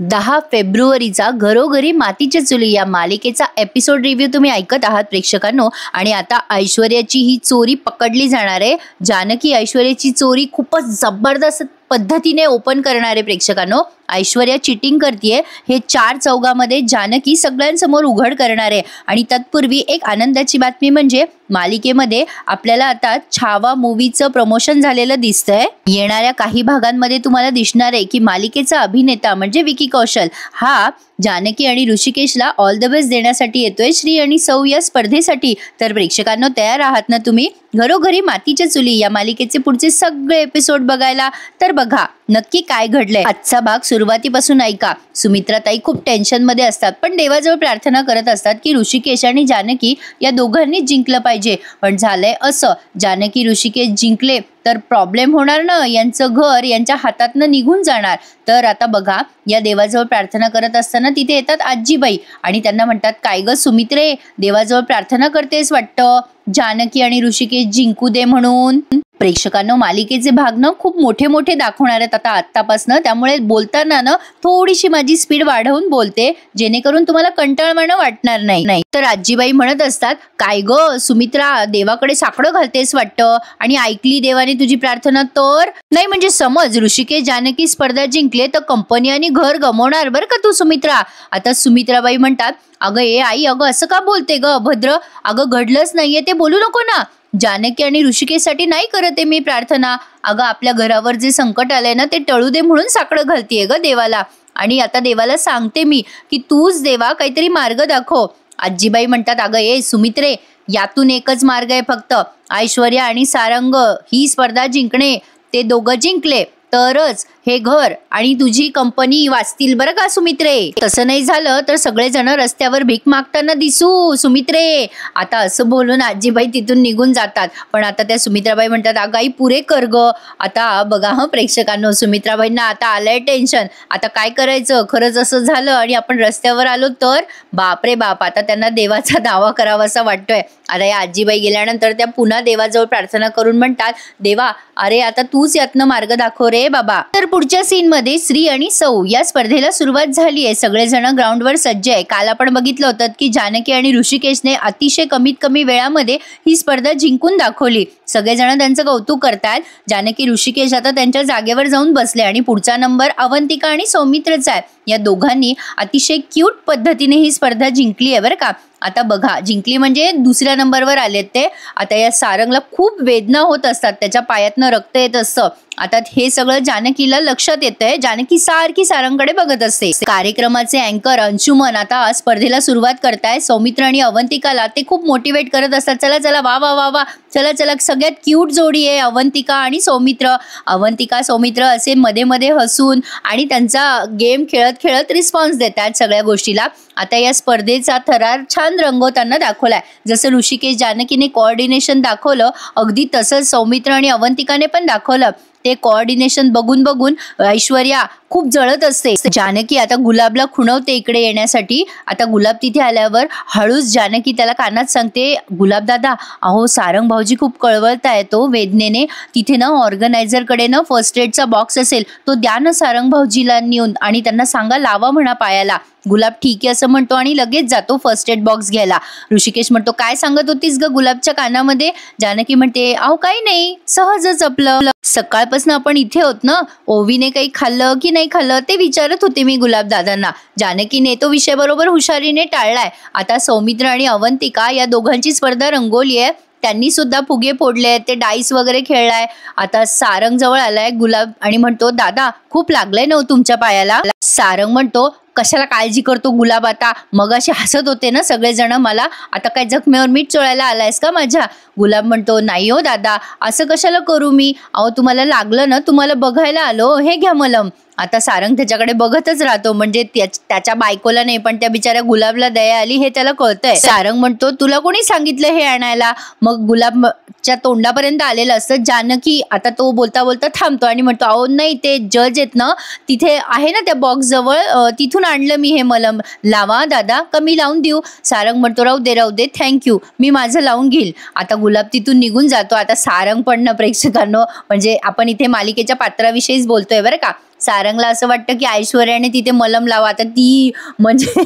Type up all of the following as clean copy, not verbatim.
10 फेब्रुवारीचा घरोघरी मातीच्या चुली या मालिकेचा एपिसोड रिव्ह्यू तुम्ही ऐकत आहात प्रेक्षकांनो. आणि आता ऐश्वर्याची ही चोरी पकडली जाणार आहे. जानकी ऐश्वर्याची चोरी खूपच जबरदस्त पद्धतीने ओपन करणार आहे प्रेक्षकांनो. ऐश्वर्या चिटिंग करतीये हे 4 चौघामध्ये जानकी सगळ्यांसमोर उघड करणार आहे. आणि तत्पूर्वी एक आनंदाची बातमी म्हणजे मालिकेमध्ये आपल्याला आता छावा मूवीचं प्रमोशन झालेलं दिसतंय. येणाऱ्या काही भागांमध्ये तुम्हाला दिसणार आहे की मालिकेचा अभिनेता म्हणजे विकी कौशल हा जानकी आणि ऋषिकेशला ऑल द बेस्ट देण्यासाठी येतोय श्री आणि सौ या स्पर्धेसाठी. तर प्रेक्षकांनो तयार आहात ना तुम्ही घरोघरी मातीच्या चुली या मालिकेचे पुढचे सगळे एपिसोड बघायला? तर बघा नक्की काय घडलंय. आजचा भाग सुरुवातीपासून ऐका. सुमित्राताई खूप टेन्शन मध्ये असतात पण देवाजवळ प्रार्थना करत असतात की ऋषिकेश आणि जानकी या दोघांनीच जिंकलं पाहिजे. पण झालंय असं, जानकी ऋषिकेश जिंकले तर प्रॉब्लेम होणार ना, यांचं घर यांच्या हातातनं निघून जाणार. तर आता बघा या देवाजवळ प्रार्थना करत असताना तिथे येतात आजीबाई आणि त्यांना म्हणतात, काय ग सुमित्रे, देवाजवळ प्रार्थना करतेस वाटतं जानकी आणि ऋषिकेश जिंकू दे म्हणून. प्रेक्षकांनो मालिकेचे भाग ना खूप मोठे मोठे दाखवणार आहेत आता आत्तापासनं, त्यामुळे बोलताना ना थोडीशी माझी स्पीड वाढवून बोलते जेणेकरून तुम्हाला कंटाळवाणं वाटणार नाही. तर आजीबाई म्हणत असतात, काय ग सुमित्रा, देवाकडे साकडं घालतेस वाटतं आणि ऐकली देवाने तुझी प्रार्थना तर नाही. म्हणजे समज ऋषिकेश जानकी स्पर्धा जिंकले तर कंपनी आणि घर गमावणार बरं का तू सुमित्रा. आता सुमित्राबाई म्हणतात, अगं ए आई, अगं असं का बोलते ग भद्र, अगं घडलंच नाहीये ते बोलू नको ना. जानकी आणि ऋषिकेशसाठी नाही करत आहे मी प्रार्थना, अगं आपल्या घरावर जे संकट आलंय ना ते टळू दे म्हणून साकडं घालतीये ग देवाला. आणि आता देवाला सांगते मी की तूच देवा काहीतरी मार्ग दाखव. आजीबाई म्हणतात, अगं ए सुमित्रे, यातून एकच मार्ग आहे फक्त, ऐश्वर्या आणि सारंग ही स्पर्धा जिंकणे. ते दोघं जिंकले तरच हे घर आणि तुझी कंपनी वाचतील बरं का सुमित्रे. तसं नाही झालं तर सगळेजण रस्त्यावर भीक मागताना दिसू सुमित्रे. आता असं बोलून आजीबाई तिथून निघून जातात. पण आता त्या सुमित्राबाई म्हणतात, अगाई पुरे कर ग. आता बघा प्रेक्षकांनो, सुमित्राबाईंना आता आलंय टेन्शन. आता काय करायचं, खरंच असं झालं आणि आपण रस्त्यावर आलो तर बाप रे बाप. आता त्यांना देवाचा दावा करावासा वाटतोय. आता या आजीबाई गेल्यानंतर त्या पुन्हा देवाजवळ प्रार्थना करून म्हणतात, देवा अरे आता तूच यातनं मार्ग दाखव रे बाबा. तर पुढच्या सीन मध्ये श्री आणि सौ या स्पर्धेला सुरुवात झाली आहे. सगळेजण ग्राउंडवर सज्ज आहे. काल आपण बघितलं होतं की जानकी आणि ऋषिकेशने अतिशय कमीत कमी वेळामध्ये ही स्पर्धा जिंकून दाखवली. सगळेजण त्यांचं कौतुक करतात. जानकी ऋषिकेश आता त्यांच्या जागेवर जाऊन बसले आणि पुढचा नंबर अवंतिका आणि सौमित्रचा आहे. या दोघांनी अतिशय क्यूट पद्धतीने ही स्पर्धा जिंकली आहे बरं का. आता बघा जिंकली म्हणजे दुसऱ्या नंबरवर आलेत ते. आता या सारंगला खूप वेदना होत असतात, त्याच्या पायातनं रक्त येत असतं. आता हे सगळं जानकीला लक्षात येतंय. जानकी सारखी सारंगकडे बघत असते. कार्यक्रमाचे अँकर अंशुमन आता स्पर्धेला सुरुवात करताय. सौमित्र आणि अवंतिकाला ते खूप मोटिवेट करत असतात. चला चला वा वा वा वा, चला चला, सगळ्यात क्यूट जोडी आहे अवंतिका आणि सौमित्र. अवंतिका सौमित्र असे मध्ये मध्ये हसून आणि त्यांचा गेम खेळत खेळत रिस्पॉन्स देतात सगळ्या गोष्टीला. आता या स्पर्धेचा थरार छान रंगवताना दाखवलाय. जसं ऋषिकेश जानकीने कोऑर्डिनेशन दाखवलं अगदी तसंच सौमित्र आणि अवंतिकाने पण दाखवलं. ते कोऑर्डिनेशन बघून बघून ऐश्वर्या खूप जळत असते. जानकी आता गुलाबला खुणवते इकडे येण्यासाठी. आता गुलाब तिथे आल्यावर हळूच जानकी त्याला कानात सांगते, गुलाब दादा अहो सारंग भाऊजी खूप कळवळताय तो वेदनेने. तिथे ना ऑर्गनायझर कडे ना फर्स्ट एडचा बॉक्स असेल तो द्या ना सारंग भाऊजीला नेऊन आणि त्यांना सांगा लावा म्हणा पायाला. गुलाब ठीक आहे असं म्हणतो आणि लगेच जातो फर्स्ट एड बॉक्स घ्यायला. ऋषिकेश म्हणतो, काय सांगत होतीस ग गुलाबच्या कानामध्ये? जानकी म्हणते, अहो काही नाही, सहजच आपलं. सकाळपासून आपण इथे होत ना, ओवीने काही खाल्लं की नाही खाल्लं ते विचारत होते मी गुलाब दादांना. जानकीने तो विषय बरोबर हुशारीने टाळलाय. आता सौमित्र आणि अवंतिका या दोघांची स्पर्धा रंगवली आहे. त्यांनी सुद्धा फुगे फोडले, ते डाईस वगैरे खेळलाय. आता सारंग जवळ आलाय गुलाब आणि म्हणतो, दादा खूप लागलंय ना तुमच्या पायाला? सारंग म्हणतो, कशाला काळजी करतो गुलाब, आता मग असे हसत होते ना सगळेजण मला, आता काय जखमेवर मीठ चोळायला आलायस का माझ्या? गुलाब म्हणतो, नाही हो दादा, असं कशाला करू मी, अहो तुम्हाला लागलं ना, तुम्हाला बघायला आलो, हे घ्या मलम. आता सारंग त्याच्याकडे बघतच राहतो. म्हणजे त्याच्या बायकोला नाही पण त्या बिचाऱ्या गुलाबला दया आली हे त्याला कळतंय. सारंग म्हणतो, तुला कोणी सांगितलं हे आणायला? मग गुलाबच्या तोंडापर्यंत आलेलं असतं. जानकी आता तो बोलता बोलता थांबतो आणि म्हणतो, अहो नाही, ते जज आहेत ना तिथे आहे ना त्या बॉक्स जवळ, तिथून आणलं मी हे मलम, लावा दादा का मी लावून देऊ? सारंग म्हणतो, राहू दे थँक्यू, मी माझं लावून घेईल. आता गुलाब तिथून निघून जातो. आता सारंग पण ना प्रेक्षकांनो, म्हणजे आपण इथे मालिकेच्या पात्राविषयीच बोलतोय बरं का. सारंगला असं वाटतं की ऐश्वर्याने तिथे मलम लावा. आता ती म्हणजे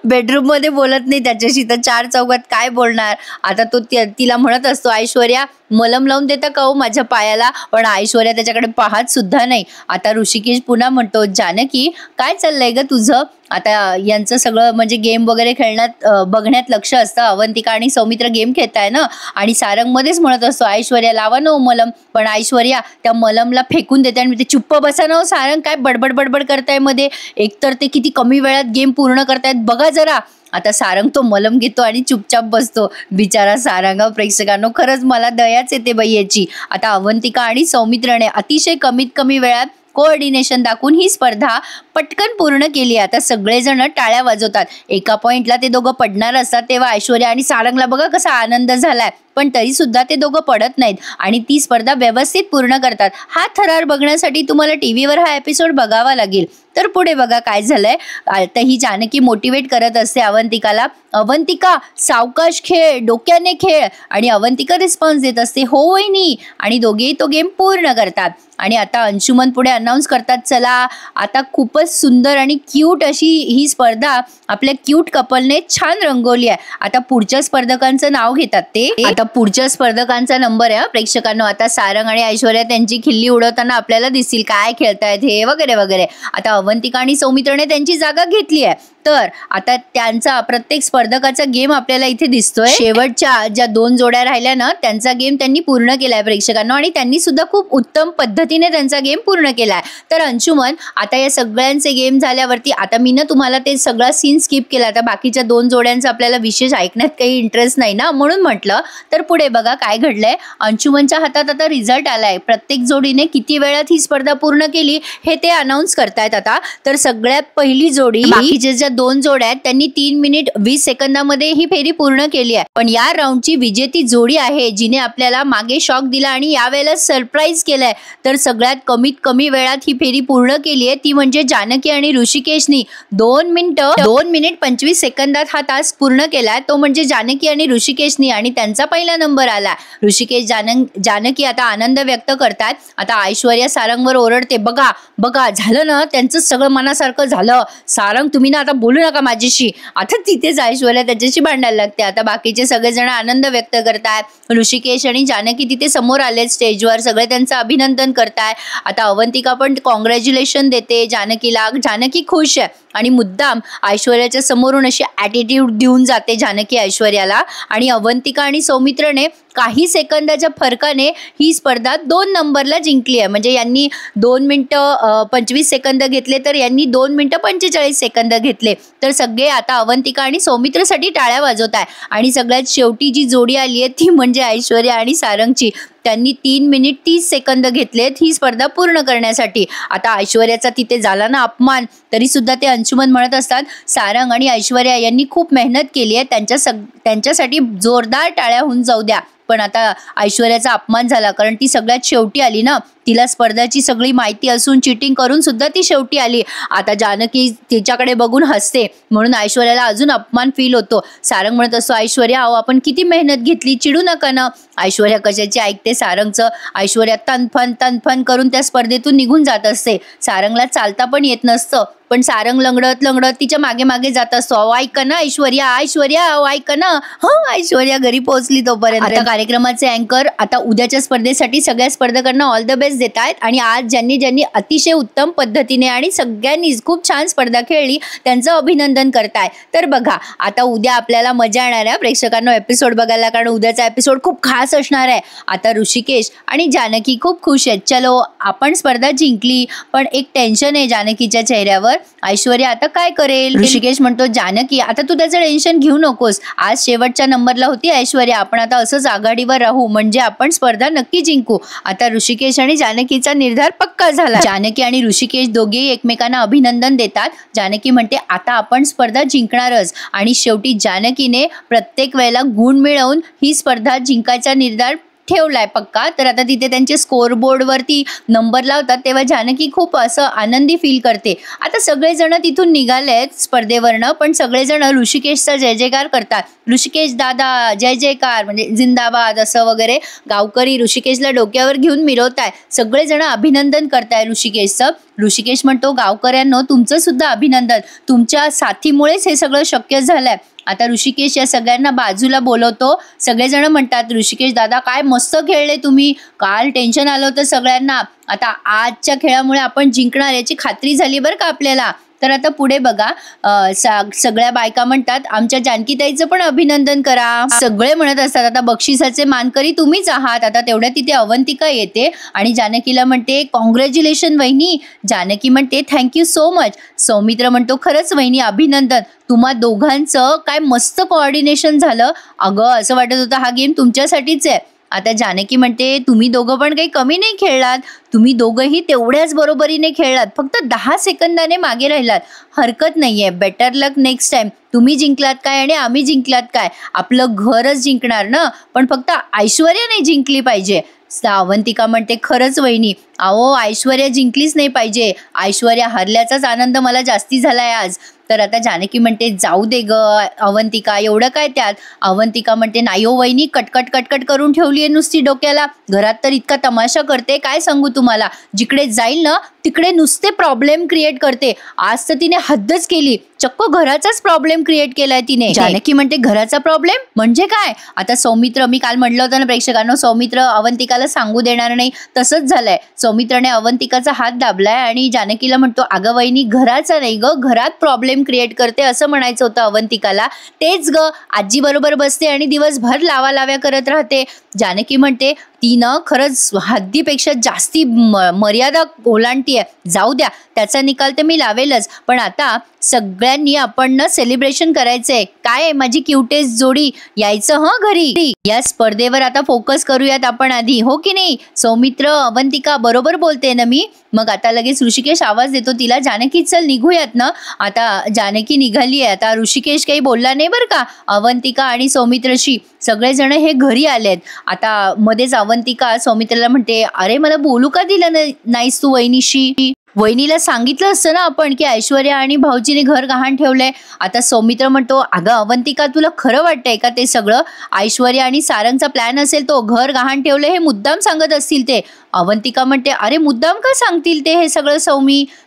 बेडरूम मध्ये बोलत नाही त्याच्याशी, तर चार चौघात काय बोलणार. आता तो तिला म्हणत असतो, ऐश्वर्या मलम लावून देता का हो माझ्या पायाला, पण ऐश्वर्या त्याच्याकडे पाहत सुद्धा नाही. आता ऋषिकेश पुन्हा म्हणतो, जानकी काय चाललंय ग तुझं. आता यांचं सगळं म्हणजे गेम वगैरे खेळण्यात बघण्यात लक्ष असतं. अवंतिका आणि सौमित्र गेम खेळताय ना, आणि सारंग मध्येच म्हणत असतो, ऐश्वर्या लावा ना मलम, पण ऐश्वर्या त्या मलमला फेकून देते आणि ते चुप्प बसा ना सारंग, काय बडबड बडबड करताय मध्ये, एकतर ते किती कमी वेळात गेम पूर्ण करतायत बघा जरा. आता सारंग तो मलम घेतो आणि चुपचाप बसतो. बिचारा सारंग. प्रेक्षकांनो खरंच मला दयाच येते बाई याची. आता अवंतिका आणि सौमित्रने अतिशय कमीत कमी वेळात कोऑर्डिनेशन दाखवून ही स्पर्धा पटकन पूर्ण केली. आता सगळेजण टाळ्या वाजवतात. एका पॉइंटला ते दोघं पडणार असतात तेव्हा ऐश्वर्या आणि सारंगला बघा कसा आनंद झालाय, पण तरी सुद्धा ते दोघं पडत नाहीत आणि ती स्पर्धा व्यवस्थित पूर्ण करतात. हा थरार बघण्यासाठी तुम्हाला टीव्हीवर हा एपिसोड बघावा लागेल. तर पुढे बघा काय झालंय. आता ही जानकी मोटिवेट करत असते अवंतिकाला, अवंतिका सावकाश खेळ, डोक्याने खेळ, आणि अवंतिका रिस्पॉन्स देत असते, हो वहिनी, आणि दोघेही तो गेम पूर्ण करतात. आणि आता अंशुमन पुढे अनाऊन्स करतात, चला आता खूपच सुंदर आणि क्यूट अशी ही स्पर्धा आपल्या क्यूट कपलने छान रंगवली आहे. आता पुढच्या स्पर्धकांचं नाव घेतात ते. आता पुढच्या स्पर्धकांचा नंबर आहे प्रेक्षकांनो. आता सारंग आणि ऐश्वर्या त्यांची खिल्ली उडवताना आपल्याला दिसतील काय खेळतायत हे वगैरे वगैरे. आता अवंतिका आणि सौमित्रने त्यांची जागा घेतली आहे. तर आता त्यांचा प्रत्येक स्पर्धकाचा गेम आपल्याला इथे दिसतोय. शेवटच्या ज्या 2 जोड्या राहिल्या ना त्यांचा गेम त्यांनी पूर्ण केलाय प्रेक्षकांनो, आणि त्यांनी सुद्धा खूप उत्तम पद्धतीने त्यांचा गेम पूर्ण केलाय. तर अंशुमन आता या सगळ्यांचे गेम झाल्यावरती, आता मी ना तुम्हाला ते सगळा सीन स्किप केला, आता बाकीच्या 2 जोड्यांचा आपल्याला विशेष ऐकण्यात काही इंटरेस्ट नाही ना, म्हणून म्हटलं. तर पुढे बघा काय घडलंय. अंशुमनच्या हातात आता रिझल्ट आलाय. प्रत्येक जोडीने किती वेळात ही स्पर्धा पूर्ण केली हे ते अनाऊन्स करतायत आता. तर सगळ्यात पहिली जोडी, बाकीच्या ज्या 2 जोड्या आहेत त्यांनी 3 मिनिट 20 सेकंदामध्ये ही फेरी पूर्ण केली आहे. पण या राऊंडची विजेती जोडी आहे जिने आपल्याला मागे शॉक दिला आणि यावेळेला सरप्राईज केलाय. तर सगळ्यात कमीत कमी वेळात ही फेरी पूर्ण केली आहे ती म्हणजे जानकी आणि ऋषिकेशनी 2 मिनिट 25 सेकंदात हा टास्क पूर्ण केलाय. तो म्हणजे जानकी आणि ऋषिकेशनी, आणि त्यांचा पहिला नंबर आला. ऋषिकेश जानकी आता आनंद व्यक्त करतात. आता ऐश्वर्या सारंगवर ओरडते, बघा बघा झालं ना त्यांचं सगळं मनासारखं झालं. सारंग तुम्ही ना आता बोलू नका माझ्याशी. आता तिथेच ऐश्वर्या त्याच्याशी भांडायला लागते. आता बाकीचे सगळेजण आनंद व्यक्त करतात. ऋषिकेश आणि जानकी तिथे समोर आले स्टेजवर, सगळे त्यांचं अभिनंदन करताय. आता अवंतिका पण कॉंग्रॅच्युलेशन देते जानकीला. जानकी खुश आहे आणि मुद्दाम ऐश्वर्याच्या समोरून अशी ॲटिट्यूड देऊन जाते जानकी ऐश्वर्याला. आणि अवंतिका आणि सौमित्रने काही सेकंदाच्या फरकाने ही स्पर्धा 2 नंबरला जिंकली आहे. म्हणजे यांनी 2 मिनिटं 25 सेकंद घेतले तर यांनी 2 मिनिटं 45 सेकंद घेतले. तर सगळे आता अवंतिका आणि सौमित्रसाठी टाळ्या वाजवत आहे. आणि सगळ्यात शेवटी जी जोडी आली आहे ती म्हणजे ऐश्वर्या आणि सारंगची. त्यांनी 3 मिनिट 30 सेकंद घेतलेत ही स्पर्धा पूर्ण करण्यासाठी. आता ऐश्वर्याचा तिथे झाला ना अपमान, तरी सुद्धा ते अंशुमन म्हणत असतात, सारंग आणि ऐश्वर्या यांनी खूप मेहनत केली आहे, त्यांच्यासाठी जोरदार टाळ्या होऊन जाऊ द्या. पण आता ऐश्वर्याचा अपमान झाला, कारण ती सगळ्यात शेवटी आली ना. तिला स्पर्धाची सगळी माहिती असून चिटिंग करून सुद्धा ती शेवटी आली. आता जानकी तिच्याकडे बघून हसते, म्हणून ऐश्वर्याला अजून अपमान फील होतो. सारंग म्हणत असतो, ऐश्वर्या अहो आपण किती मेहनत घेतली, चिडू नका ना. ऐश्वर्या कशाची ऐकते सारंगचं. ऐश्वर्या तनफन करून त्या स्पर्धेतून निघून जात असते. सारंगला चालता पण येत नसतं, पण सारंग लंगडत तिच्या मागे मागे जात असतो. अहो ऐका ना ऐश्वर्या अहो ऐका ना. ऐश्वर्या घरी पोहोचली तोपर्यंत. आता कार्यक्रमाचे अँकर आता उद्याच्या स्पर्धेसाठी सगळ्या स्पर्धकांना ऑल द बेस्ट देत आहेत. आणि आज ज्यांनी अतिशय उत्तम पद्धतीने आणि सगळ्यांनीच खूप छान स्पर्धा खेळली त्यांचं अभिनंदन करताय. तर बघा आता उद्या आपल्याला मजा येणार आहे प्रेक्षकांना एपिसोड बघायला, कारण उद्याचा एपिसोड खूप खास असणार आहे. आता ऋषिकेश आणि जानकी खूप खुश आहेत. चलो आपण स्पर्धा जिंकली, पण एक टेन्शन आहे जानकीच्या चेहऱ्यावर. ऐश्वर्या आता काय करेल. ऋषिकेश म्हणतो, जानकी आता तू त्याचं टेन्शन घेऊ नकोस. आज शेवटच्या नंबरला होती ऐश्वर्या, आपण आता असंच आघाडीवर राहू म्हणजे आपण स्पर्धा नक्की जिंकू. आता ऋषिकेश आणि जानकीचा निर्धार पक्का झाला. जानकी आणि ऋषिकेश दोघेही एकमेकांना अभिनंदन देतात. जानकी म्हणते आता आपण स्पर्धा जिंकणारच, आणि शेवटी जानकीने प्रत्येक वेळेला गुण मिळवून ही स्पर्धा जिंकायचा निर्धार ठेवलाय पक्का. तर आता तिथे त्यांचे स्कोर बोर्डवरती नंबर लावतात तेव्हा जानकी खूप असं आनंदी फील करते. आता सगळेजण तिथून निघालेत स्पर्धेवरनं, पण सगळेजण ऋषिकेशचा जय जयकार करतात. ऋषिकेश दादा जय जयकार म्हणजे जिंदाबाद असं वगैरे गावकरी ऋषिकेशला डोक्यावर घेऊन मिरवताय. सगळेजण अभिनंदन करताय ऋषिकेशचं. ऋषिकेश म्हणतो, गावकऱ्यांनो तुमचं सुद्धा अभिनंदन, तुमच्या साथीमुळेच हे सगळं शक्य झालंय. आता ऋषिकेश या सगळ्यांना बाजूला बोलवतो. सगळेजण म्हणतात, ऋषिकेश दादा काय मस्त खेळले तुम्ही, काल टेन्शन आलं होतं सगळ्यांना, आता आजच्या खेळामुळे आपण जिंकणार याची खात्री झाली बरं का आपल्याला. तर आता पुढे बघा, सगळ्या बायका म्हणतात आमच्या जानकीताईचं पण अभिनंदन करा. सगळे म्हणत असतात आता बक्षिसाचे मानकरी तुम्हीच आहात. आता तेवढ्या तिथे अवंतिका येते आणि जानकीला म्हणते कॉंग्रॅच्युलेशन वहिनी. जानकी म्हणते थँक्यू सो मच. सौमित्र म्हणतो खरंच वहिनी अभिनंदन, तुम्हा दोघांचं काय मस्त कोऑर्डिनेशन झालं. अगं असं वाटत होतं हा गेम तुमच्यासाठीच आहे. आता जानकी म्हणते तुम्ही दोघं पण काही कमी नाही खेळलात, तुम्ही दोघंही तेवढ्याच बरोबरीने खेळलात, फक्त 10 सेकंदाने मागे राहिलात. हरकत नाहीये, बेटर लक नेक्स्ट टाइम. तुम्ही जिंकलात काय आणि आम्ही जिंकलात काय, आपलं घरच जिंकणार ना, पण फक्त ऐश्वर्या नाही जिंकली पाहिजे. अवंतिका म्हणते खरंच वहिनी, अहो ऐश्वर्या जिंकलीच नाही पाहिजे, ऐश्वर्या हरल्याचाच आनंद मला जास्ती झालाय आज. तर आता जानकी म्हणते जाऊ दे ग अवंतिका, एवढं काय त्यात. अवंतिका म्हणते नाही हो वहिनी, कटकट कटकट करून ठेवली आहे नुसती डोक्याला, घरात तर इतका तमाशा करते काय सांगू तुम्हाला, जिकडे जाईल ना तिकडे नुसते प्रॉब्लेम क्रिएट करते. आज तर तिने हद्दच केली, चक्क घराचाच प्रॉब्लेम क्रिएट केलाय तिने. जानकी म्हणते घराचा प्रॉब्लेम म्हणजे काय. आता सौमित्र, मी काल म्हटलं होतं ना प्रेक्षकांना, सौमित्र अवंतिकाला सांगू देणार नाही, तसंच झालंय. सौमित्राने अवंतिकाचा हात दाबलाय आणि जानकीला म्हणतो अगं वहिनी घराचा नाही ग, घरात प्रॉब्लेम क्रिएट करते असं म्हणायचं होतं अवंतिकाला. तेच ग, आजी बरोबर बसते आणि दिवसभर लाव्या करत राहते. जानकी म्हणते ती ना खरंच हद्दीपेक्षा जास्ती मर्यादा ओलांडतीये, जाऊ द्या त्याचा निकाल तर मी लावेलच, पण आता सगळ्यांनी आपण ना सेलिब्रेशन करायचंय. काय माझी क्यूटेस्ट जोडी, यायचं घरी. या स्पर्धेवर आता फोकस करूयात आपण आधी, हो की नाही. सौमित्र अवंतिका बरोबर बोलते ना मी. मग आता लगेच ऋषिकेश आवाज देतो तिला, जानकी चल निघूयात ना. आता जानकी निघाली आहे. आता ऋषिकेश काही बोलला नाही बरं का अवंतिका आणि सौमित्रशी. सगळेजण हे घरी आलेत. आता मध्येच अवंतिका सौमित्राला म्हणते अरे मला बोलू का दिलं नाहीस तू वहिनीशी, वहिनीला सांगितलं असतं ना आपण की ऐश्वर्या आणि भाऊजीने घर गहाण ठेवलंय. आता सौमित्र म्हणतो अगं अवंतिका तुला खरं वाटतंय का ते सगळं, ऐश्वर्या आणि सारंगचा प्लॅन असेल तो, घर गहाण ठेवलंय हे मुद्दाम सांगत असतील ते. अवंतिका म्हणते अरे मुद्दाम का सांगतील ते हे सगळं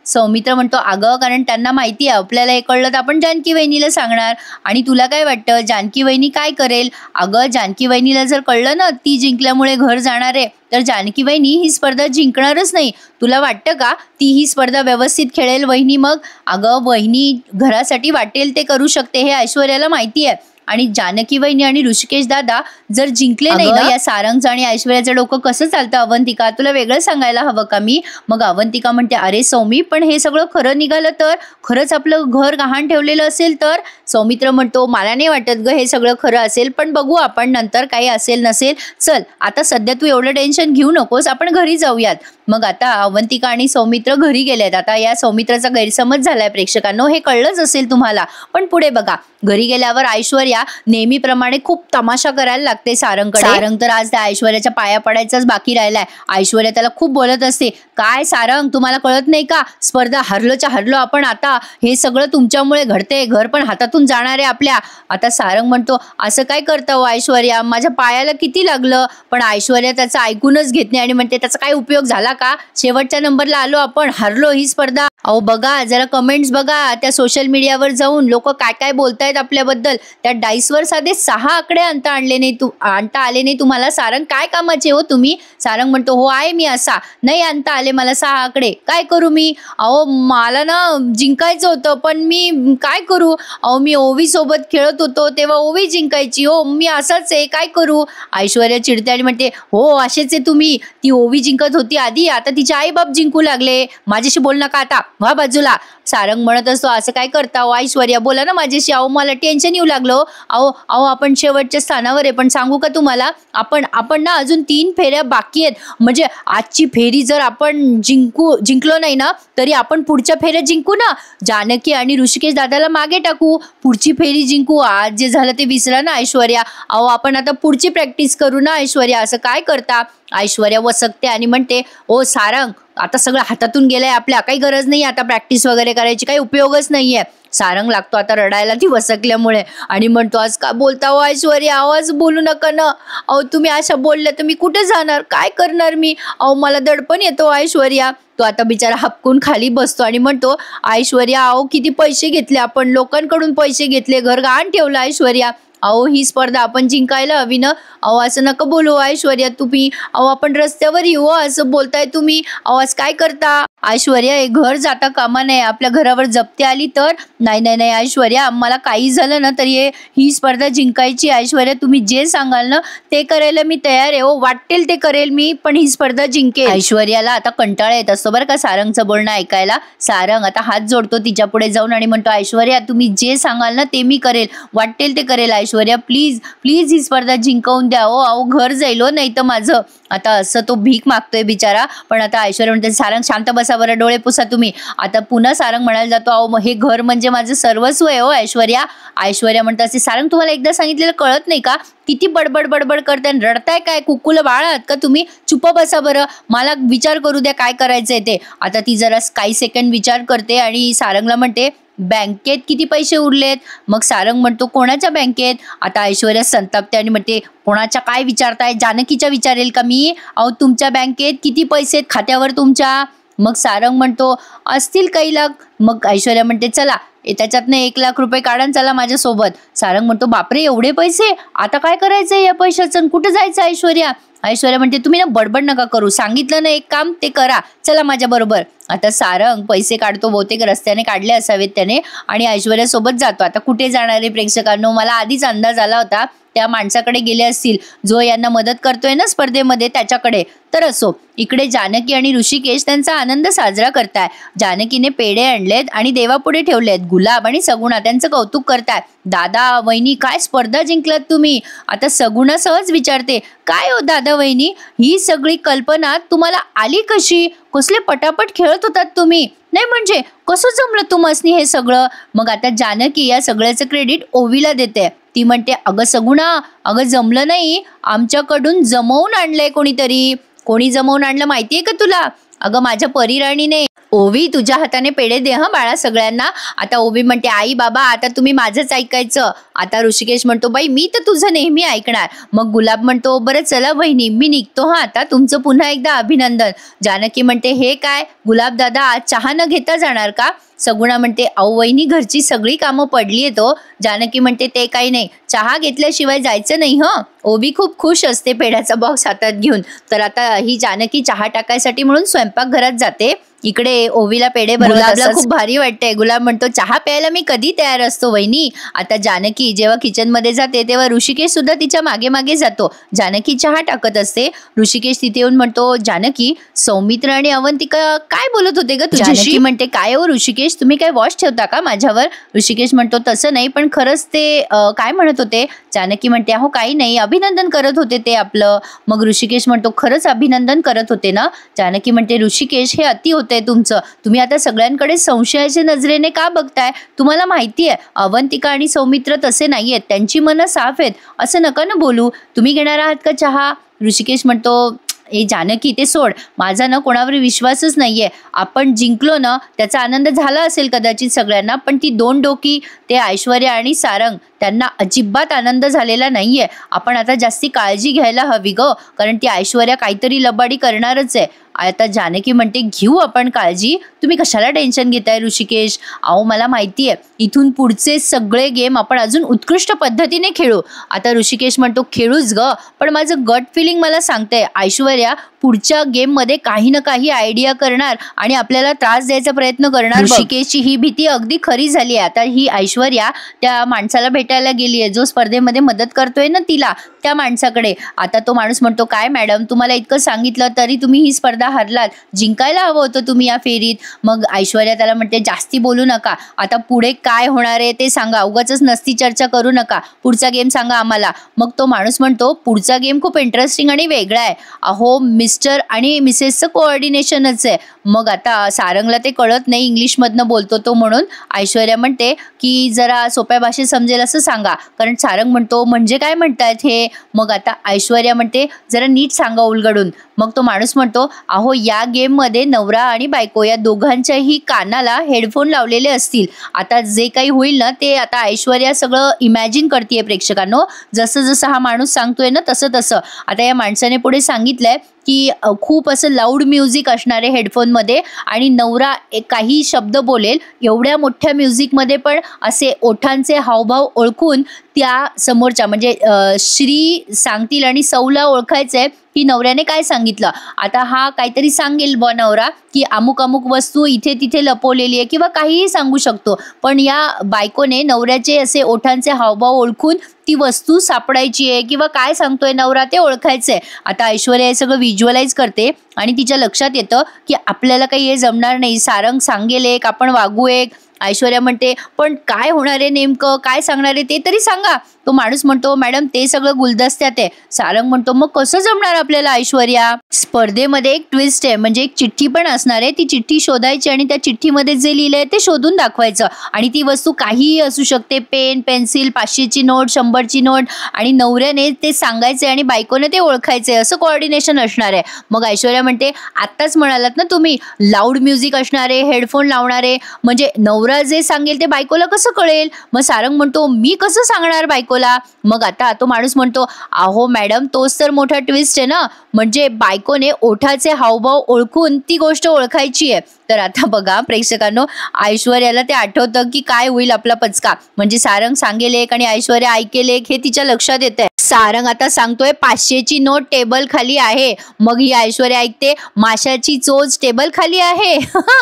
सौमित्र म्हणतो अगं कारण त्यांना माहिती आहे आपल्याला हे कळलं तर आपण जानकी वहिनीला सांगणार, आणि तुला काय वाटतं जानकी वहिनी काय करेल. अगं जानकी वहिनीला जर कळलं ना ती जिंकल्यामुळे घर जाणार आहे तर जानकी वहिनी ही स्पर्धा जिंकणारच नाही. तुला वाटतं का ती ही स्पर्धा व्यवस्थित खेळेल वहिनी. मग अगं वहिनी घरासाठी वाटेल ते करू शकते हे ऐश्वर्याला माहिती आहे, आणि जानकी वहिनी आणि ऋषिकेश दादा जर जिंकले नाही ना, या सारंगचं आणि ऐश्वर्याचं डोकं कसं चालतं अवंतिका, तुला वेगळं सांगायला हवं का मी. मग अवंतिका म्हणते अरे सौमी पण हे सगळं खरं निघालं तर, खरंच आपलं घर गहाण ठेवलेलं असेल तर. सौमित्र म्हणतो मला नाही वाटत ग हे सगळं खरं असेल, पण बघू आपण नंतर काही असेल नसेल. चल आता सध्या तू एवढं टेन्शन घेऊ नकोस, आपण घरी जाऊयात. मग आता अवंतिका आणि सौमित्र घरी गेलेत. आता या सौमित्राचा गैरसमज झालाय प्रेक्षकांनो, हे कळलंच असेल तुम्हाला, पण पुढे बघा. घरी गेल्यावर ऐश्वर्या नेहमीप्रमाणे खूप तमाशा करायला लागते सारंगकडे. सारंग तर आज त्या ऐश्वर्याच्या पाया पडायचाच बाकी राहिलाय. ऐश्वर्या त्याला खूप बोलत असते, काय सारंग तुम्हाला कळत नाही का, स्पर्धा हरलो आपण, आता हे सगळं तुमच्यामुळे घडते, घर पण हातातून जाणार आहे आपल्या. आता सारंग म्हणतो असं काय करता हो ऐश्वर्या, माझ्या पायाला किती लागलं. पण ऐश्वर्या त्याचं ऐकूनच घेत नाही आणि म्हणते त्याचा काय उपयोग झाला का, शेवटच्या नंबरला आलो आपण, हरलो ही स्पर्धा. अहो बघा जरा कमेंट्स बघा त्या सोशल मीडियावर जाऊन, लोक काय काय बोलतायत आपल्याबद्दल. त्या डाईसवर साधे 6 आकडे आणता आले नाही तुम्हाला. सारंग काय कामाचे हो तुम्ही. सारंग म्हणतो हो आहे मी असा, नाही आणता आले मला 6 आकडे, काय करू मी. अहो मला ना जिंकायचं होतं पण मी काय करू. अहो मी ओवी सोबत खेळत होतो तेव्हा ओवी जिंकायची हो, मी असाच आहे काय करू. ऐश्वर्या चिडते आणि म्हणते हो असेच आहे तुम्ही, ती ओवी जिंकत होती आधी, आता तिचे आई बाप जिंकू लागले, माझ्याशी बोल नका आता, व्हा बाजूला. सारंग म्हणत असतो असं काय करता हो ऐश्वर्या, बोला ना माझ्याशी. अहो मला टेन्शन येऊ लागलो. अहो आपण शेवटच्या स्थानावर आहे, पण सांगू का तुम्हाला आपण ना अजून 3 फेऱ्या बाकी बाकी आहेत. म्हणजे आजची फेरी जर आपण जिंकलो नाही ना तरी आपण पुढच्या फेऱ्यात जिंकू ना. जानकी आणि ऋषिकेश दादाला मागे टाकू, पुढची फेरी जिंकू. आज जे झालं ते विसरा ना ऐश्वर्या. अहो आपण आता पुढची प्रॅक्टिस करू ना ऐश्वर्या. असं काय करता. ऐश्वर्या वसकते आणि म्हणते, ओ सारंग, आता सगळं हातातून गेलंय आपल्या, काही गरज नाही आता प्रॅक्टिस वगैरे करायची, काही उपयोगच नाहीये. सारंग लागतो आता रडायला ती वसकल्यामुळे आणि म्हणतो, आज का बोलता हो ऐश्वर्या, आवाज बोलू नका ना. अहो तुम्ही अशा बोलल्या तर मी कुठे जाणार, काय करणार मी. अहो मला दडपण येतो ऐश्वर्या. तो आता बिचारा हपकून खाली बसतो आणि म्हणतो, ऐश्वर्या अहो किती पैसे घेतले आपण, लोकांकडून पैसे घेतले, घर गहाण ठेवलं ऐश्वर्या. अहो ही स्पर्धा आपण जिंकायला हवी ना. अहो असं नका बोलू ऐश्वर्या तुम्ही. अहो आपण रस्त्यावर येऊ असं बोलताय तुम्ही. अहो आज काय करता ऐश्वर्या. हे घर जाता कामा नये, आपल्या घरावर जप्ती आली तर. नाही नाही नाही ऐश्वर्या, मला काही झालं ना तरी ही स्पर्धा जिंकायची ऐश्वर्या. तुम्ही जे सांगाल ना ते करायला मी तयार आहे. हो वाटेल ते करेल मी, पण ही स्पर्धा जिंकेल. ऐश्वर्याला आता कंटाळा येत असतो बरं का सारंगचं बोलणं ऐकायला. सारंग आता हात जोडतो तिच्या पुढे जाऊन आणि म्हणतो, ऐश्वर्या तुम्ही जे सांगाल ना ते मी करेल, वाटेल ते करेल ऐश्वर्या. प्लीज प्लीज ही स्पर्धा जिंकवून द्या. हो अहो घर जाईल हो नाही तर माझं. आता असं तो भीक मागतोय बिचारा. पण आता ऐश्वर्या म्हणते, सारंग शांत बसा बरं, डोळे पुसा तुम्ही. आता पुन्हा सारंग म्हणायला जातो, अहो हे घर म्हणजे माझं सर्वस्व आहे हो ऐश्वर्या. ऐश्वर्या म्हणतात, असे सारंग तुम्हाला एकदा सांगितलेलं कळत नाही का, किती बडबड बडबड करताय, रडताय काय, कुकुल बाळ आहात का तुम्ही. चुप बसा बरं, मला विचार करू द्या काय करायचंय ते. आता ती जरा काही सेकंड विचार करते आणि सारंगला म्हणते, बँकेत किती पैसे उरलेत. मग सारंग म्हणतो, कोणाच्या बँकेत. आता ऐश्वर्या संतापते आणि म्हणते, कोणाच्या काय विचारताय, जानकीच्या विचारेल का मी. अहो तुमच्या बँकेत किती पैसे खात्यावर तुमच्या. मग सारंग म्हणतो, असतील काही लाख. मग ऐश्वर्या म्हणते, चला त्याच्यातनं 1 लाख रुपये काढा चला माझ्यासोबत. सारंग म्हणतो, बापरे एवढे पैसे, आता काय करायचंय या पैशाचं, कुठं जायचं ऐश्वर्या. ऐश्वर्या म्हणते, तुम्ही ना बडबड नका करू, सांगितलं ना एक काम ते करा, चला माझ्या बरोबर. आता सारंग पैसे काढतो, बहुतेक रस्त्याने काढले असावेत त्याने, आणि ऐश्वर्या सोबत जातो. आता कुठे जाणारे प्रेक्षकांनो, मला आधीच अंदाज आला होता त्या माणसाकडे गेले असतील जो यांना मदत करतोय ना स्पर्धेमध्ये, त्याच्याकडे. तर असो, इकडे जानकी आणि ऋषिकेश त्यांचा आनंद साजरा करताय. जानकीने पेढे आणलेत आणि देवापुढे ठेवलेत. गुलाब आणि सगुणा त्यांचं कौतुक करताय. दादा वहिनी काय स्पर्धा जिंकलात तुम्ही. आता सगुणा सहज विचारते, काय हो दादा वहिनी, ही सगळी कल्पना तुम्हाला आली कशी, कसले पटापट खेळत होतात तुम्ही. नाही म्हणजे कसं जमलं तुम्हासनी हे सगळं. मग आता जानकी या सगळ्याचं क्रेडिट ओवीला देते. ती म्हणते, अगं सगुणा, अगं जमलं नाही, आमच्याकडून जमवून आणलंय कोणीतरी. कोणी जमवून आणलं माहितीये का तुला. अगं माझ्या परीराणीने. ओवी तुझ्या हाताने पेढे दे हं बाळा सगळ्यांना. आता ओवी म्हणते, आई बाबा आता तुम्ही माझंच ऐकायचं. आता ऋषिकेश म्हणतो, बाई मी तर तुझं नेहमी ऐकणार. मग गुलाब म्हणतो, बरं चला वहिनी मी निघतो हा आता, तुमचं पुन्हा एकदा अभिनंदन. जानकी म्हणते, हे काय गुलाब दादा आज चहा न घेता जाणार का. सगुणा म्हणते, अहो वहिनी घरची सगळी कामं पडली आहेत हो. जानकी म्हणते, ते काही नाही, चहा घेतल्याशिवाय जायचं नाही हं. ओवी खूप खुश असते पेढ्याचा बॉक्स हातात घेऊन. तर आता ही जानकी चहा टाकायसाठी म्हणून स्वयंपाकघरात जाते. इकडे ओवीला पेढे गुलाबला खूप भारी वाटतंय. गुलाब म्हणतो, चहा प्यायला मी कधी तयार असतो वहिनी. आता जानकी जेव्हा किचन मध्ये जाते तेव्हा ऋषिकेश सुद्धा तिच्या मागे मागे जातो. जानकी चहा टाकत असते. ऋषिकेश तिथे येऊन म्हणतो, जानकी सौमित्र आणि अवंतिका काय बोलत होते ग तुझ्याशी. म्हणते, काय हो ऋषिकेश, तुम्ही काय वॉश ठेवता का माझ्यावर. ऋषिकेश म्हणतो, तसं नाही, पण खरंच ते काय म्हणत होते. जानकी म्हणते, अहो काही नाही, अभिनंदन करत होते ते आपलं. मग ऋषिकेश म्हणतो, खरंच अभिनंदन करत होते ना. जानकी म्हणते, ऋषिकेश हे अति होते तुमचं, तुम्ही आता सगळ्यांकडे संशयाच्या नजरेने का बघताय. तुम्हाला माहितीये अवंतिका आणि सौमित्र तसे नाहीयेत, त्यांची मनं साफ आहेत. असं नका ना बोलू. तुम्ही घेणार आहात का चहा. ऋषिकेश म्हणतो, ए जानकी ते सोड, माझा ना कोणावर विश्वासच नाहीये. आपण जिंकलो ना त्याचा आनंद झाला असेल कदाचित सगळ्यांना, पण ती 2 डोकी ते ऐश्वर्या आणि सारंग त्यांना अजिबात आनंद झालेला नाहीये. आपण आता जास्ती काळजी घ्यायला हवी ग, कारण ती ऐश्वर्या काहीतरी लबाडी करणारच आहे. आता जानकी म्हणते, घेऊ आपण काळजी, तुम्ही कशाला टेन्शन घेताय ऋषिकेश. अहो मला माहितीये इथून पुढचे सगळे गेम आपण अजून उत्कृष्ट पद्धतीने खेळू. आता ऋषिकेश म्हणतो, खेळूच ग, पण माझं गट फिलिंग मला सांगतंय ऐश्वर्या पुढच्या गेम मध्ये काही ना काही आयडिया करणार आणि आपल्याला त्रास द्यायचा प्रयत्न करणार. ऋषिकेशची ही भीती अगदी खरी झाली आहे. आता ही ऐश्वर्या त्या माणसाला भेट भेटायला गेली आहे, जो स्पर्धेमध्ये मदत करतोय ना तिला, त्या माणसाकडे. आता तो माणूस म्हणतो, काय मॅडम, तुम्हाला इतकं सांगितलं तरी तुम्ही ही स्पर्धा हरलात, जिंकायला हवं होतं तुम्ही या फेरीत. मग ऐश्वर्या त्याला म्हणते, जास्ती बोलू नका, आता पुढे काय होणार आहे ते सांगा, उगाचच नसती चर्चा करू नका, पुढचा गेम सांगा आम्हाला. मग तो माणूस म्हणतो, पुढचा गेम खूप इंटरेस्टिंग आणि वेगळा आहे, अहो मिस्टर आणि मिसेसचं कोऑर्डिनेशनच आहे. मग आता सारंगला ते कळत नाही, इंग्लिशमधनं बोलतो तो, म्हणून ऐश्वर्या म्हणते की जरा सोप्या भाषेत समजेल असं सांगा. कारण सारंग म्हणतो, म्हणजे काय म्हणतायत हे. मग आता ऐश्वर्या म्हणते, जरा नीट सांगा उलगडून. मग तो माणूस म्हणतो, अहो या गेममध्ये नवरा आणि बायको या दोघांच्याही कानाला हेडफोन लावलेले असतील. आता जे काही होईल ना ते आता ऐश्वर्या सगळं इमॅजिन करते प्रेक्षकांनो, जसं जसं हा माणूस सांगतोय ना तसं तसं. आता या माणसाने पुढे सांगितलंय की खूप असं लाऊड म्युझिक असणार आहे हेडफोनमध्ये, आणि नवरा काही शब्द बोलेल, एवढ्या मोठ्या म्युझिकमध्ये पण असे ओठांचे हावभाव ओळखून त्या समोरच्या म्हणजे श्री सांगतील आणि सौला ओळखायचंय की नवऱ्याने काय सांगितलं. आता हा काहीतरी सांगेल बॉ नवरा की अमुक अमुक वस्तू इथे तिथे लपवलेली आहे किंवा काहीही सांगू शकतो, पण या बायकोने नवऱ्याचे असे ओठांचे हावभाव ओळखून ती वस्तू सापडायची आहे किंवा काय सांगतोय नवरा ते ओळखायचंय. आता ऐश्वर्या हे सगळं व्हिज्युअलाइज करते आणि तिच्या लक्षात येतं की आपल्याला काही हे जमणार नाही, सारंग सांगेल एक, आपण वागू एक. ऐश्वर्या म्हणते, पण काय होणार आहे नेमकं, काय सांगणार आहे ते तरी सांगा. तो माणूस म्हणतो, मॅडम ते सगळं गुलदस्त्यात आहे. सारंग म्हणतो, मग कसं जमणार आपल्याला ऐश्वर्या. स्पर्धेमध्ये एक ट्विस्ट आहे, म्हणजे एक चिठ्ठी पण असणार आहे, ती चिठ्ठी शोधायची आणि त्या चिठ्ठीमध्ये जे लिहिलंय ते शोधून दाखवायचं, आणि ती वस्तू काहीही असू शकते, पेन, पेन्सिल, 500ची नोट, 100ची नोट, आणि नवऱ्याने ते सांगायचे आणि बायकोने ते ओळखायचे, असं कोऑर्डिनेशन असणार आहे. मग ऐश्वर्या म्हणते, आत्ताच म्हणालात ना तुम्ही लाऊड म्युझिक असणार आहे, हेडफोन लावणार आहे, म्हणजे नवरा जे सांगेल ते बायकोला कसं कळेल. मग सारंग म्हणतो, मी कसं सांगणार बायकोला. मग आता तो माणूस म्हणतो, अहो मॅडम तोच तर मोठा ट्विस्ट आहे ना, म्हणजे बायकोने ओठाचे हावभाव ओळखून ती गोष्ट ओळखायची आहे. तर आता बघा प्रेक्षकांनो, ऐश्वर्याला ते आठवतं की काय होईल आपला पचका, म्हणजे सारंग सांगेल एक आणि ऐश्वर्या ऐकेल एक, हे तिच्या लक्षात येतंय. सारंग आता सांगतोय 500ची नोट टेबल खाली आहे. मग ही ऐश्वर्या ऐकते, माशाची चोच टेबल खाली आहे.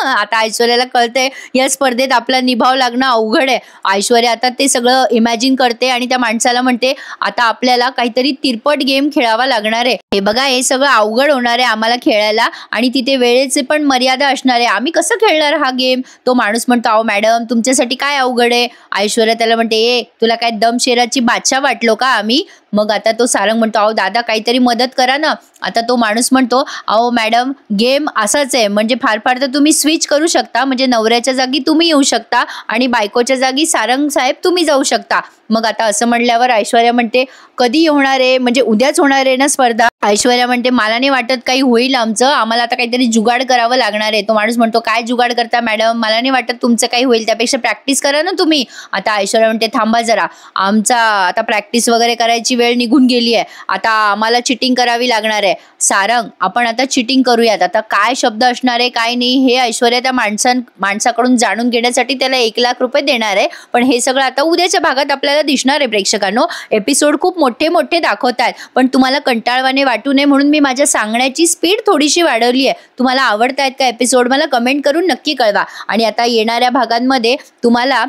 आता ऐश्वर्याला कळतंय या स्पर्धेत आपला निभाव लागणं अवघड आहे. ऐश्वर्या आता ते सगळं इमॅजिन करते आणि त्या माणसाला म्हणते, आता आपल्याला काहीतरी तिरपट गेम खेळावा लागणार आहे. हे बघा, हे सगळं अवघड होणार आहे आम्हाला खेळायला, आणि तिथे वेळेचे पण मर्यादा असणार आहे, आम्ही कसं खेळणार हा गेम. तो माणूस म्हणतो, अहो मॅडम तुमच्यासाठी काय अवघड आहे. ऐश्वर्या त्याला म्हणते, ए तुला काय दमशेराची बादशाह वाटलो का आम्ही. मग आता तो सारंग म्हणतो, अहो दादा काहीतरी मदत करा ना. आता तो माणूस म्हणतो, अहो मॅडम गेम असाच आहे, म्हणजे फार फार तर तुम्ही स्विच करू शकता, म्हणजे नवऱ्याच्या जागी तुम्ही येऊ शकता आणि बायकोच्या जागी सारंग साहेब तुम्ही जाऊ शकता. मग आता असं म्हणल्यावर ऐश्वर्या म्हणते, कधी होणार आहे, म्हणजे उद्याच होणार आहे ना स्पर्धा. ऐश्वर्या म्हणते, मला नाही वाटत काही होईल आमचं, आम्हाला आता काहीतरी जुगाड करावं लागणार आहे. तो माणूस म्हणतो, काय जुगाड करता मॅडम, मला नाही वाटत तुमचं काही होईल, त्यापेक्षा प्रॅक्टिस करा ना तुम्ही. आता ऐश्वर्या म्हणते, थांबा जरा, आमचा आता प्रॅक्टिस वगैरे करायची वेळ निघून गेली आहे, आता आम्हाला चिटिंग करावी लागणार आहे. सारंग आपण आता चिटिंग करूयात. आता काय शब्द असणार आहे काय नाही हे ऐश्वर्या त्या माणसाकडून जाणून घेण्यासाठी त्याला 1 लाख रुपये देणार आहे, पण हे सगळं आता उद्याच्या भागात आपल्याला दिसणार आहे. प्रेक्षकांनो, एपिसोड खूप मोठे मोठे दाखवतात, पण तुम्हाला कंटाळवाणे वाटू नये म्हणून मी माझ्या सांगण्याची स्पीड थोडीशी वाढवली आहे. तुम्हाला आवडतायत का एपिसोड, मला कमेंट करून नक्की कळवा. आणि आता येणाऱ्या भागांमध्ये तुम्हाला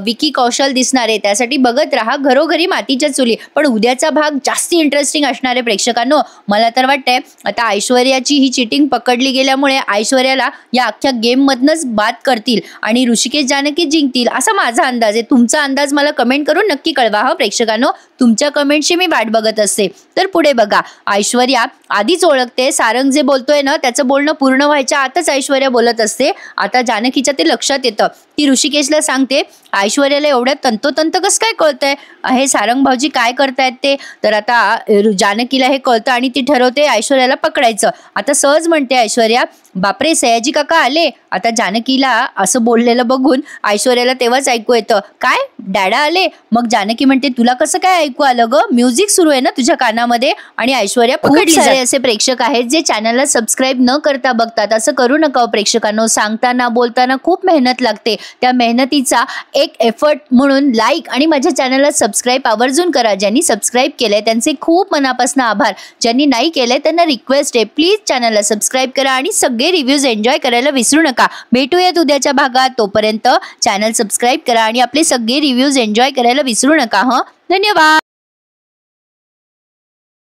विकी कौशल दिसणार आहे, त्यासाठी बघत राहा घरोघरी मातीच्या चुली. पण उद्याचा भाग जास्त इंटरेस्टिंग असणार आहे प्रेक्षकांनो. मला तर वाटतंय आता ऐश्वर्याची ही चिटिंग पकडली गेल्यामुळे ऐश्वर्याला या अख्ख्या गेम मधनच बाद करतील आणि ऋषिकेश जानकी जिंकतील असा माझा अंदाज आहे. तुमचा अंदाज मला कमेंट करून नक्की कळवा हा प्रेक्षकांनो. तुमच्या कमेंटची मी वाट बघत असते. तर पुढे बघा, ऐश्वर्या आधीच ओळखते सारंग जे बोलतोय ना त्याचं बोलणं पूर्ण व्हायच्या आतच ऐश्वर्या बोलत असते. आता जानकीच्या ते लक्षात येतं. ती ऋषिकेशला सांगते, ऐश्वर्याला एवढ्या तंतोतंत कसं काय कळतंय हे सारंग भाऊजी काय करतायत ते. तर आता जानकीला हे कळतं आणि ती ठरवते ऐश्वर्याला पकडायचं. आता सहज म्हणते ऐश्वर्या, बापरे सयाजी काका आले. आता जानकीला असं बोललेलं बघून ऐश्वर्याला तेव्हाच ऐकू येतं, काय डॅडा आले. मग जानकी म्हणते, तुला कसं काय ऐकू आलं ग, म्युझिक सुरू आहे ना तुझ्या कानामध्ये. आणि ऐश्वर्या पकडली. सारे असे प्रेक्षक आहेत जे चॅनलला सबस्क्राईब न करता बघतात. असं करू नका प्रेक्षकांनो. सांगताना बोलताना खूप मेहनत लागते त्या मेहनतीचा एक एफर्ट म्हणून लाईक आणि माझ्या चॅनलला सबस्क्राईब आवर्जून करा. ज्यांनी सबस्क्राईब केलंय त्यांचे खूप मनापासून आभार. ज्यांनी नाही केलंय त्यांना रिक्वेस्ट आहे, प्लीज चॅनलला सबस्क्राईब करा आणि सगळे रिव्ह्यूज एन्जॉय करायला विसरू नका. भेटूयात उद्याच्या भागात. तोपर्यंत चॅनल सबस्क्राईब करा आणि आपले सगळे रिव्ह्यूज एन्जॉय करायला विसरू नका. धन्यवाद.